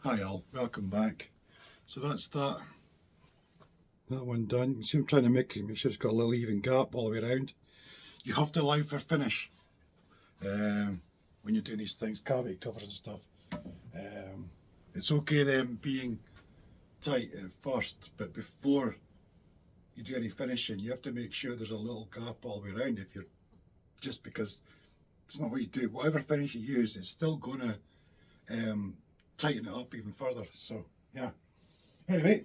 Hi all, welcome back. So that's that one done. You see I'm trying to make sure it's got a little even gap all the way around. You have to allow for finish when you're doing these things, cavity covers and stuff. It's okay them being tight at first, but before you do any finishing you have to make sure there's a little gap all the way around. If you're just because it's not what you do, whatever finish you use, it's still going to tighten it up even further. So yeah, anyway,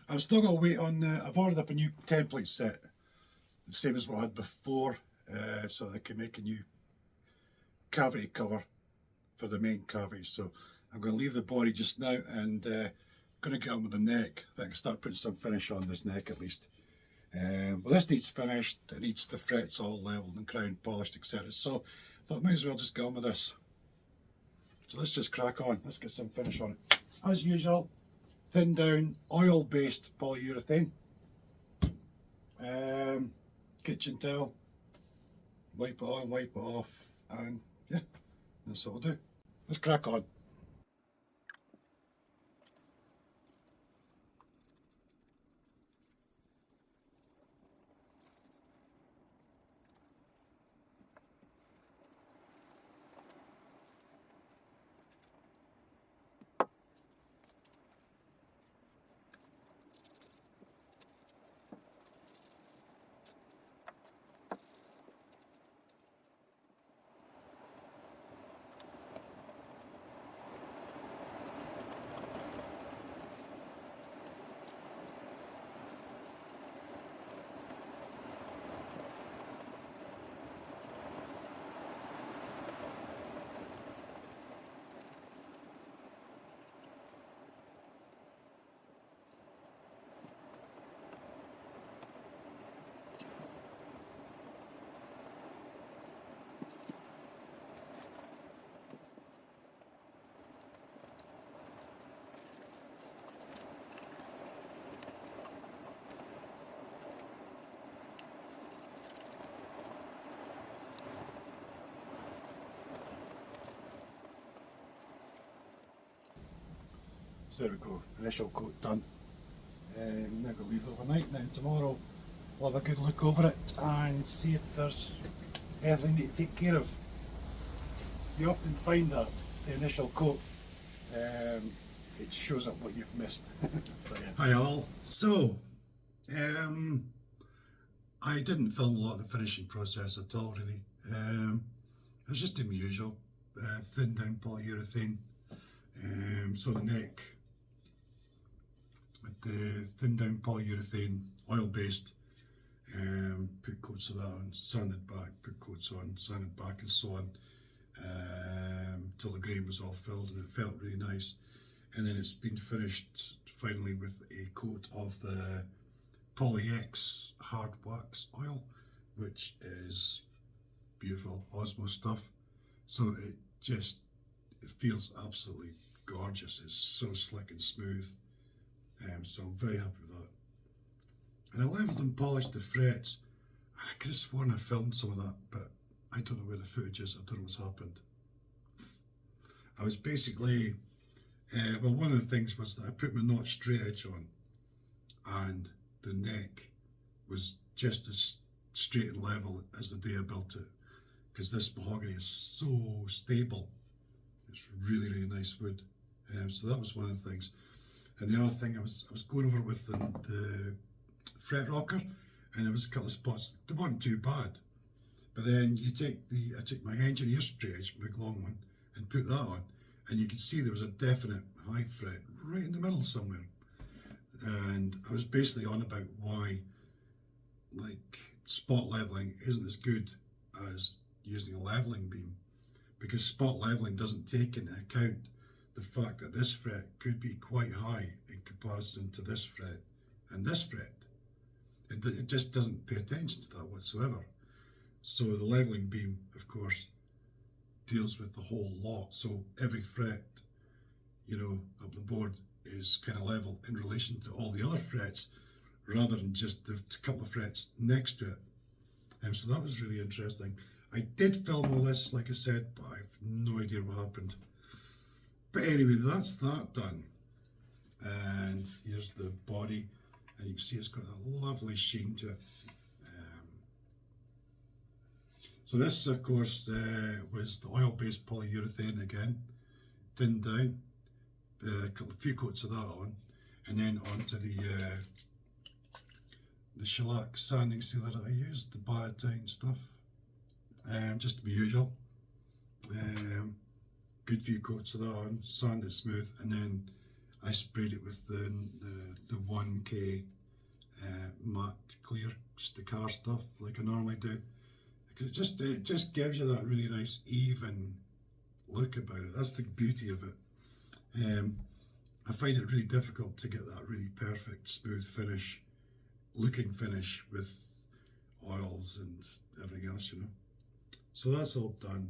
I've still got to wait on I've ordered up a new template set, the same as what I had before, so that I can make a new cavity cover for the main cavity. So I'm going to leave the body just now and going to get on with the neck. I think I can start putting some finish on this neck at least. But this needs finished, it needs the frets all leveled and crown polished, etc. So I thought I might as well just get on with this. So let's just crack on, let's get some finish on it. As usual, thin down oil based polyurethane, kitchen towel, wipe it on, wipe it off, and yeah, that's what we'll do. Let's crack on. So there we go, initial coat done. Now going to leave it overnight. Now tomorrow we'll have a good look over it and see if there's anything to take care of. You often find that the initial coat, it shows up what you've missed. So, yeah. Hi all. So I didn't film a lot of the finishing process at all really. I was just doing my usual, thin down polyurethane. So the neck, with the thin down polyurethane, oil based, put coats of that on, sanded back, put coats on, sanded back and so on, till the grain was all filled and it felt really nice. And then it's been finished finally with a coat of the Poly-X hard wax oil, which is beautiful Osmo stuff. So it feels absolutely gorgeous. It's so slick and smooth. So I'm very happy with that. And I leveled and polished the frets. I could have sworn I filmed some of that, but I don't know where the footage is. I don't know what's happened. I was basically, well, one of the things was that I put my notch straight edge on and the neck was just as straight and level as the day I built it, because this mahogany is so stable. It's really, really nice wood. So that was one of the things. And the other thing I was going over with the fret rocker, and there was a couple of spots. They weren't too bad, but then I took my engineer straight edge, big long one, and put that on, and you could see there was a definite high fret right in the middle somewhere. And I was basically on about why, like, spot leveling isn't as good as using a leveling beam, because spot leveling doesn't take into account the fact that this fret could be quite high in comparison to this fret and this fret. It just doesn't pay attention to that whatsoever. So the leveling beam, of course, deals with the whole lot. So every fret, you know, up the board is kind of level in relation to all the other frets, rather than just the couple of frets next to it. So that was really interesting. I did film all this, like I said, but I have no idea what happened. But But anyway, that's that done. And here's the body, and you can see it's got a lovely sheen to it. So this, of course, was the oil-based polyurethane again, thinned down, a few coats of that on, and then onto the shellac sanding sealer that I used, the biotine stuff, just to be usual. Good few coats of that on, sand it smooth, and then I sprayed it with the 1K matte clear, just the car stuff like I normally do. Because it just gives you that really nice even look about it. That's the beauty of it. I find it really difficult to get that really perfect smooth finish, looking finish with oils and everything else, you know. So that's all done.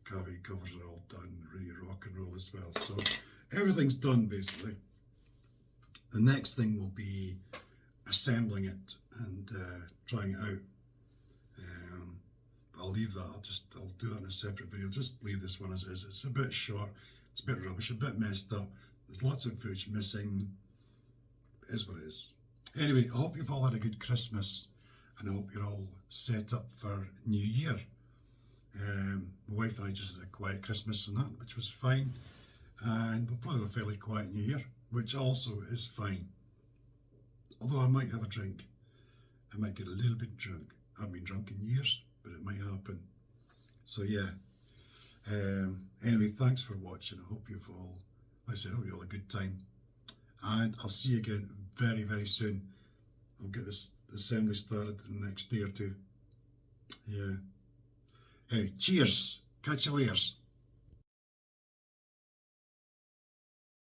Cavity covers are all done, really rock and roll as well. So everything's done basically. The next thing will be assembling it and trying it out. But I'll leave that, I'll do that in a separate video. Just leave this one as is. It's a bit short, it's a bit rubbish, a bit messed up. There's lots of footage missing. It is what it is. Anyway, I hope you've all had a good Christmas and I hope you're all set up for New Year. My wife and I just had a quiet Christmas and that, which was fine. And we'll probably have a fairly quiet New Year, which also is fine. Although I might have a drink. I might get a little bit drunk. I haven't been drunk in years, but it might happen. So yeah. Anyway, thanks for watching. I hope you've all, like I said, I hope you all had a good time. And I'll see you again very, very soon. I'll get this assembly started in the next day or two. Yeah. Anyway, cheers. Catch you later.